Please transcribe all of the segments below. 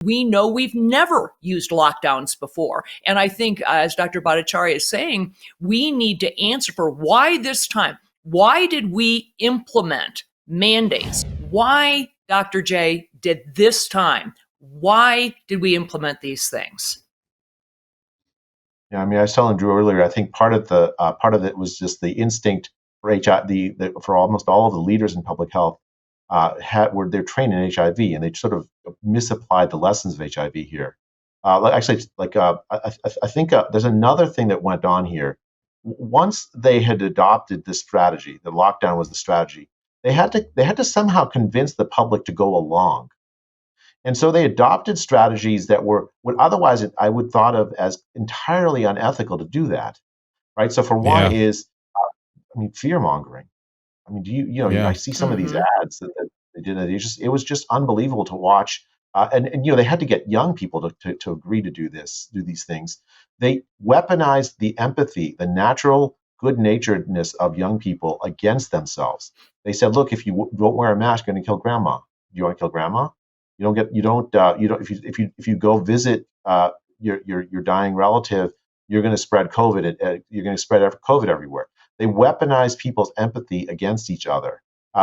We know we've never used lockdowns before. And I think, as Dr. Bhattacharya is saying, we need to answer for why this time. Why did we implement mandates? Why, Dr. J, did this time? Why did we implement these things? Yeah, I mean, I was telling Drew earlier. I think part of it was just the instinct for for almost all of the leaders in public health they're trained in HIV, and they sort of misapplied the lessons of HIV here. I think there's another thing that went on here. Once they had adopted this strategy, the lockdown was the strategy. They had to somehow convince the public to go along. And so they adopted strategies that would otherwise I would thought of as entirely unethical to do that, right? So for one is, fear mongering. I mean, I see some of these ads that they did. It was just unbelievable to watch. And they had to get young people to agree to do these things. They weaponized the empathy, the natural good-naturedness of young people against themselves. They said, look, if you don't wear a mask, you're going to kill grandma. Do you want to kill grandma? If you go visit your dying relative, you're going to spread COVID. You're going to spread COVID everywhere. They weaponized people's empathy against each other.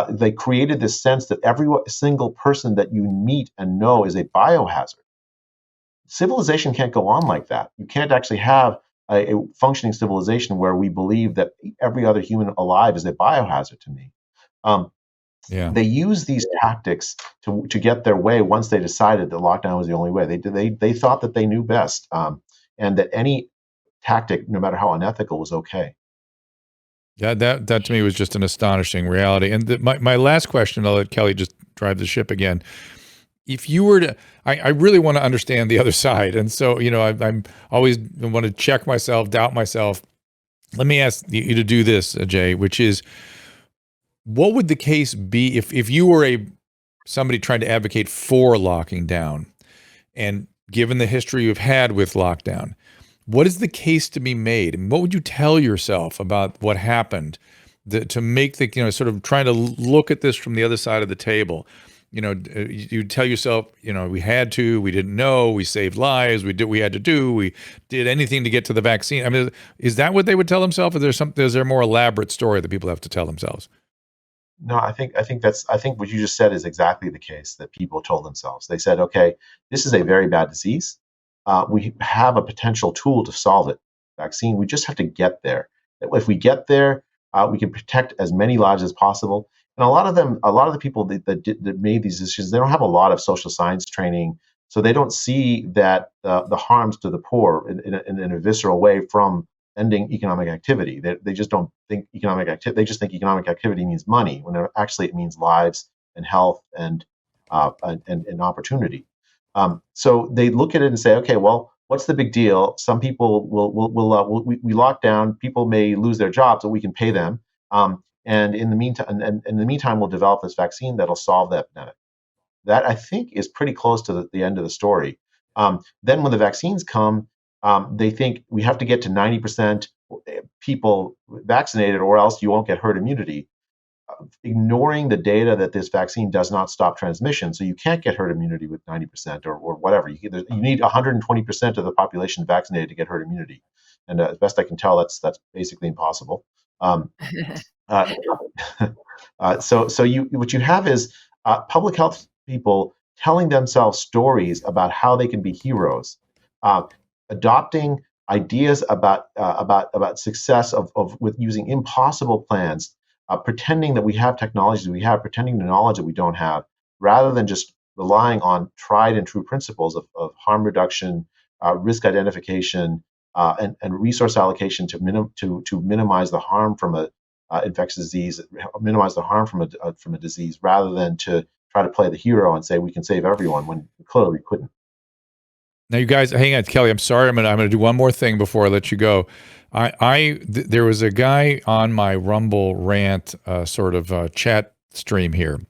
They created this sense that every single person that you meet and know is a biohazard. Civilization can't go on like that. You can't actually have a functioning civilization where we believe that every other human alive is a biohazard to me. They use these tactics to get their way once they decided that lockdown was the only way. They thought that they knew best, and that any tactic, no matter how unethical, was okay. Yeah, that to me was just an astonishing reality. And my last question, I'll let Kelly just drive the ship again. If you were to, I really want to understand the other side, and so I'm always want to check myself, doubt myself. Let me ask you to do this, Jay, which is, what would the case be if you were somebody trying to advocate for locking down, and given the history you've had with lockdown, what is the case to be made? And what would you tell yourself about what happened to make the, sort of trying to look at this from the other side of the table? You tell yourself, we had to, we didn't know, we saved lives, we did anything to get to the vaccine. I mean, is that what they would tell themselves? Or is there a more elaborate story that people have to tell themselves? No, I think what you just said is exactly the case that people told themselves. They said, okay, this is a very bad disease. We have a potential tool to solve it, vaccine. We just have to get there. If we get there, we can protect as many lives as possible. And a lot of the people that made these decisions, they don't have a lot of social science training, so they don't see that the harms to the poor in a visceral way from ending economic activity. They just don't think economic activity. They just think economic activity means money, when actually it means lives and health and opportunity. So they look at it and say, okay, well, what's the big deal? Some people we lock down. People may lose their jobs, but we can pay them. And in the meantime, we'll develop this vaccine that'll solve the epidemic. That, I think, is pretty close to the end of the story. Then when the vaccines come, they think we have to get to 90% people vaccinated, or else you won't get herd immunity. Ignoring the data that this vaccine does not stop transmission, so you can't get herd immunity with 90% or whatever. You need 120% of the population vaccinated to get herd immunity, and as best I can tell, that's basically impossible. What you have is public health people telling themselves stories about how they can be heroes, adopting ideas about success with using impossible plans. Pretending that we have technologies that we have, pretending the knowledge that we don't have, rather than just relying on tried and true principles of harm reduction, risk identification, and resource allocation to minimize the harm from a infectious disease, minimize the harm from a disease, rather than to try to play the hero and say we can save everyone when clearly we couldn't. Now, you guys, hang on, Kelly. I'm sorry. I'm gonna do one more thing before I let you go. There was a guy on my Rumble rant chat stream here,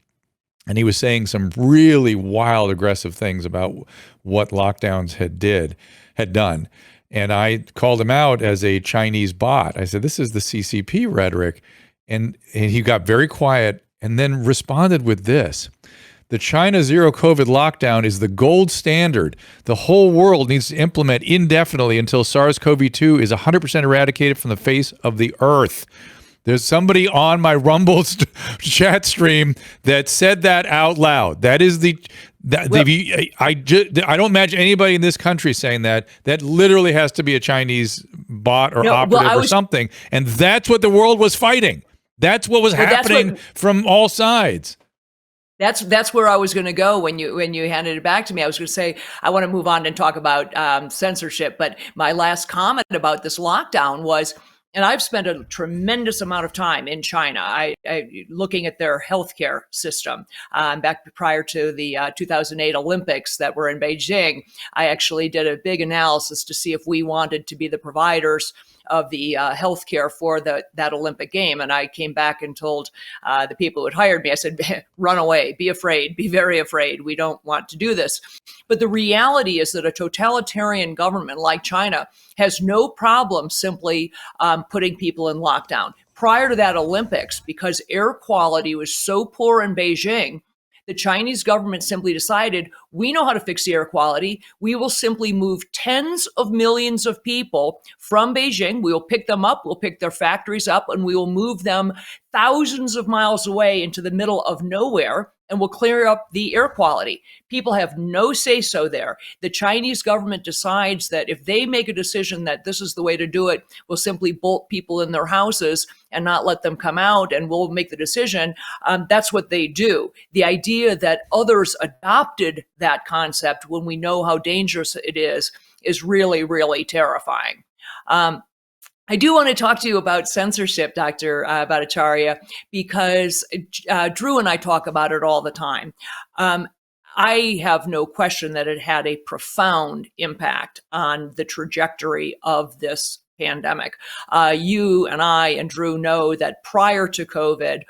and he was saying some really wild, aggressive things about what lockdowns had done. And I called him out as a Chinese bot. I said, this is the CCP rhetoric. And he got very quiet and then responded with this. The China zero COVID lockdown is the gold standard. The whole world needs to implement indefinitely until SARS-CoV-2 is 100% eradicated from the face of the earth. There's somebody on my Rumble chat stream that said that out loud. That is I don't imagine anybody in this country saying that. That literally has to be a Chinese bot or operative or something. And that's what the world was fighting. That's what was happening from all sides. That's where I was going to go when you handed it back to me. I was going to say I want to move on and talk about censorship, but my last comment about this lockdown was, and I've spent a tremendous amount of time in China, I looking at their healthcare system. Back prior to the 2008 Olympics that were in Beijing, I actually did a big analysis to see if we wanted to be the providers of the healthcare for that Olympic game. And I came back and told the people who had hired me, I said, run away, be afraid, be very afraid. We don't want to do this. But the reality is that a totalitarian government like China has no problem simply putting people in lockdown. Prior to that Olympics, because air quality was so poor in Beijing, the Chinese government simply decided, we know how to fix the air quality. We will simply move tens of millions of people from Beijing. We will pick them up. We'll pick their factories up, and we will move them thousands of miles away into the middle of nowhere, and we'll clear up the air quality. People have no say-so there. The Chinese government decides that if they make a decision that this is the way to do it, we'll simply bolt people in their houses and not let them come out, and we'll make the decision. That's what they do. The idea that others adopted that concept when we know how dangerous it is really, really terrifying. I do want to talk to you about censorship, Dr. Bhattacharya, because Drew and I talk about it all the time. I have no question that it had a profound impact on the trajectory of this pandemic. You and I and Drew know that prior to COVID,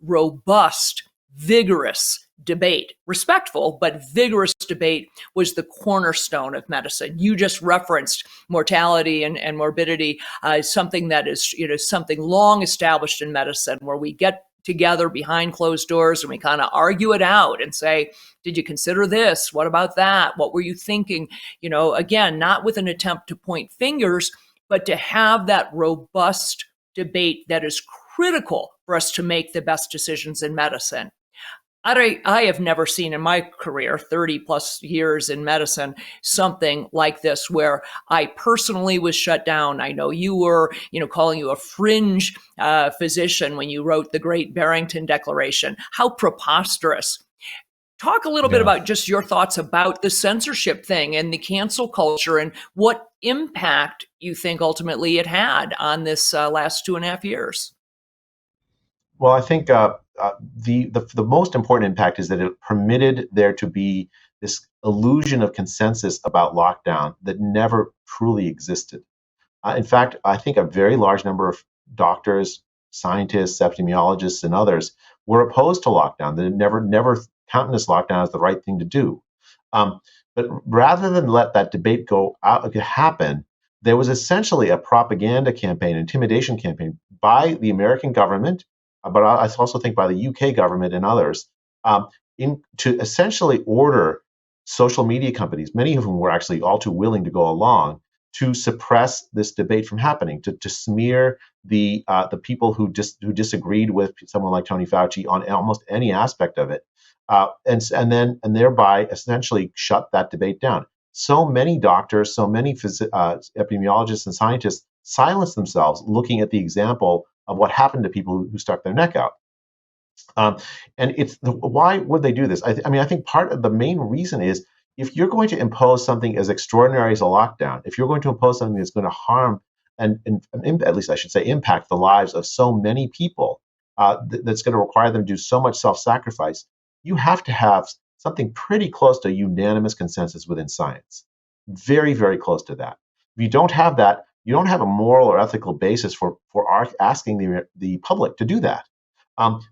robust, vigorous debate, respectful but vigorous debate, was the cornerstone of medicine. You just referenced mortality and morbidity, something that is, something long established in medicine, where we get together behind closed doors and we kind of argue it out and say, did you consider this? What about that? What were you thinking? Again, not with an attempt to point fingers, but to have that robust debate that is critical for us to make the best decisions in medicine. I have never seen in my career, 30 plus years in medicine, something like this where I personally was shut down. I know you were, calling you a fringe physician when you wrote the Great Barrington Declaration. How preposterous. Talk a little bit about just your thoughts about the censorship thing and the cancel culture and what impact you think ultimately it had on this last 2.5 years. Well, I think the most important impact is that it permitted there to be this illusion of consensus about lockdown that never truly existed. In fact, I think a very large number of doctors, scientists, epidemiologists, and others were opposed to lockdown. They never countenance lockdown as the right thing to do. But rather than let that debate happen, there was essentially a propaganda campaign, intimidation campaign by the American government, but I also think by the UK government and others, to essentially order social media companies, many of whom were actually all too willing to go along, to suppress this debate from happening, to smear the people who disagreed with someone like Tony Fauci on almost any aspect of it, and thereby essentially shut that debate down. So many doctors, so many epidemiologists and scientists silenced themselves, looking at the example of what happened to people who stuck their neck out. And why would they do this? I think part of the main reason is, if you're going to impose something as extraordinary as a lockdown, if you're going to impose something that's going to harm and at least I should say impact the lives of so many people, that's going to require them to do so much self-sacrifice, you have to have something pretty close to unanimous consensus within science. Very, very close to that. If you don't have that, you don't have a moral or ethical basis for asking the public to do that.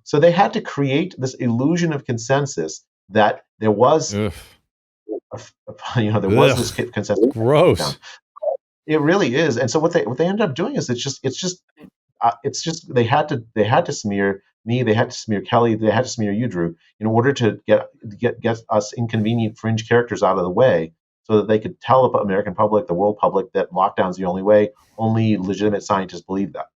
So they had to create this illusion of consensus that there was, there was this consensus. Gross. It really is. And so what they ended up doing is it's just it's just they had to smear me, they had to smear Kelly, they had to smear you, Drew, in order to get us inconvenient fringe characters out of the way, so that they could tell the American public, the world public, that lockdown's the only way. Only legitimate scientists believe that.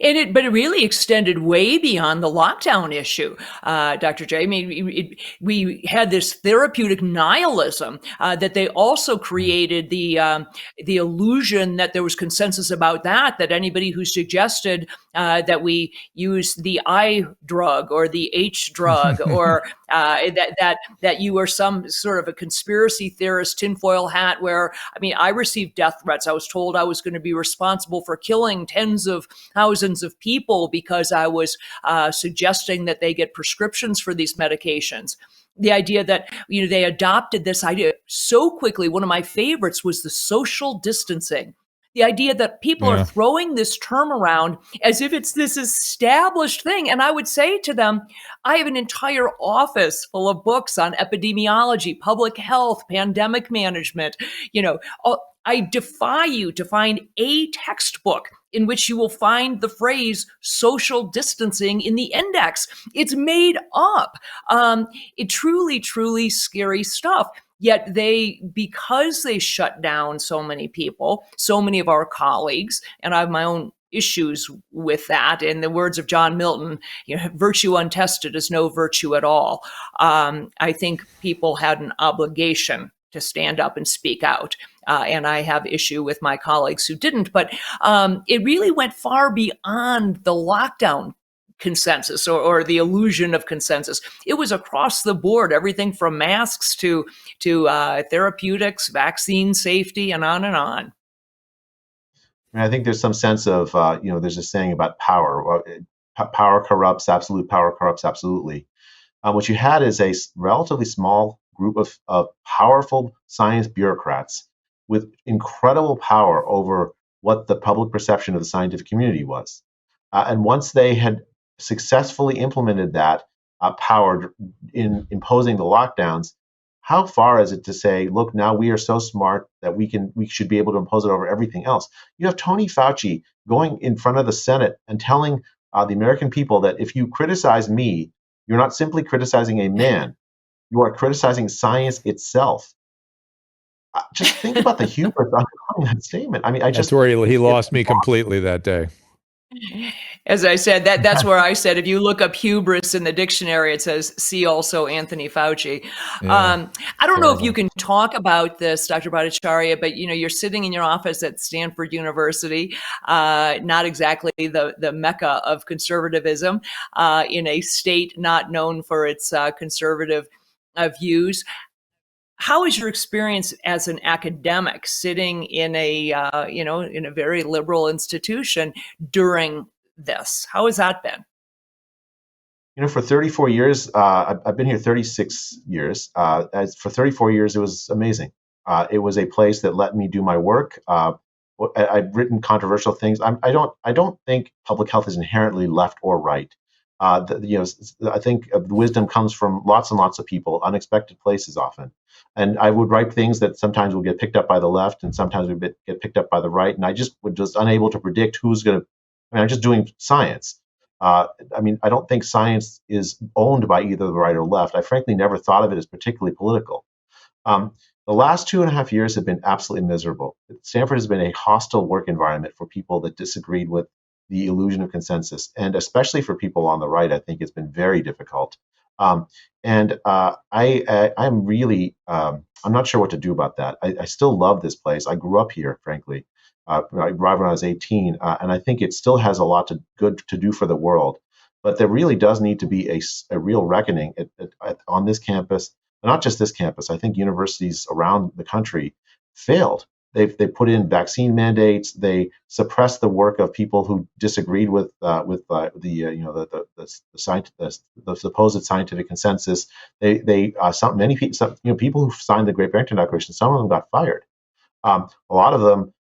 But it really extended way beyond the lockdown issue, Dr. J. I mean, we had this therapeutic nihilism that they also created the illusion that there was consensus about that anybody who suggested that we use the I drug or the H drug or that you are some sort of a conspiracy theorist tinfoil hat. Where, I mean, I received death threats. I was told I was going to be responsible for killing tens of thousands of people because I was suggesting that they get prescriptions for these medications. The idea that, they adopted this idea so quickly. One of my favorites was the social distancing. The idea that people are throwing this term around as if it's this established thing. And I would say to them, I have an entire office full of books on epidemiology, public health, pandemic management. I defy you to find a textbook in which you will find the phrase social distancing in the index. It's made up. It truly, truly scary stuff. Yet because they shut down so many people, so many of our colleagues, and I have my own issues with that. In the words of John Milton, virtue untested is no virtue at all. I think people had an obligation to stand up and speak out. And I have issue with my colleagues who didn't. But it really went far beyond the lockdown consensus or the illusion of consensus. It was across the board, everything from masks to therapeutics, vaccine safety, and on and on. I think there's some sense of, there's a saying about power. Power corrupts, absolute power corrupts absolutely. What you had is a relatively small group of powerful science bureaucrats with incredible power over what the public perception of the scientific community was. And once they had successfully implemented that power in imposing the lockdowns, how far is it to say, look, now we are so smart that we should be able to impose it over everything else? You have Tony Fauci going in front of the Senate and telling the American people that if you criticize me, you're not simply criticizing a man, you are criticizing science itself. Just think about the hubris underlying that statement. I mean, that's where he lost me completely that day. As I said, that's where I said, if you look up hubris in the dictionary, it says, see also Anthony Fauci. Yeah, I don't know if you can talk about this, Dr. Bhattacharya, but you're sitting in your office at Stanford University, not exactly the mecca of conservatism, in a state not known for its conservative views. How is your experience as an academic sitting in a in a very liberal institution during this? How has that been? For 34 years, I've been here 36 years. For 34 years, it was amazing. It was a place that let me do my work. I've written controversial things. I don't think public health is inherently left or right. I think the wisdom comes from lots and lots of people, unexpected places often. And I would write things that sometimes would get picked up by the left and sometimes would get picked up by the right. And I just unable to predict who's going to. I'm just doing science. I don't think science is owned by either the right or left. I frankly never thought of it as particularly political. The last 2.5 years have been absolutely miserable. Stanford has been a hostile work environment for people that disagreed with the illusion of consensus, and especially for people on the right, I think it's been very difficult. I'm really, I'm not sure what to do about that. I still love this place. I grew up here, frankly. I arrived when I was 18, and I think it still has a lot good to do for the world. But there really does need to be a real reckoning on this campus, not just this campus. I think universities around the country failed. They put in vaccine mandates. They suppressed the work of people who disagreed with the supposed scientific consensus. Many people who signed the Great Barrington Declaration, some of them got fired. A lot of them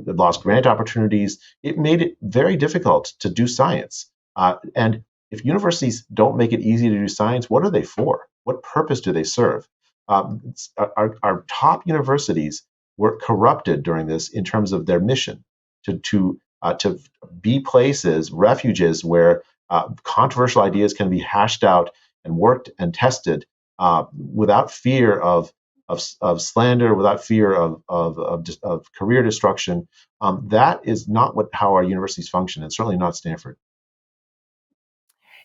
lost grant opportunities. It made it very difficult to do science. And if universities don't make it easy to do science, what are they for? What purpose do they serve? Our top universities were corrupted during this in terms of their mission to to be places, refuges where controversial ideas can be hashed out and worked and tested without fear of slander, without fear of career destruction. That is not how our universities function, and certainly not Stanford.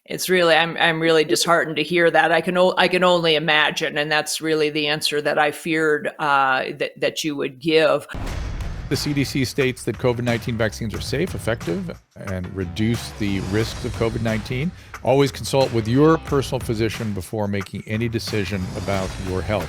It's really, I'm really disheartened to hear that. I can only imagine, and that's really the answer that I feared that you would give. The CDC states that COVID-19 vaccines are safe, effective, and reduce the risks of COVID-19. Always consult with your personal physician before making any decision about your health.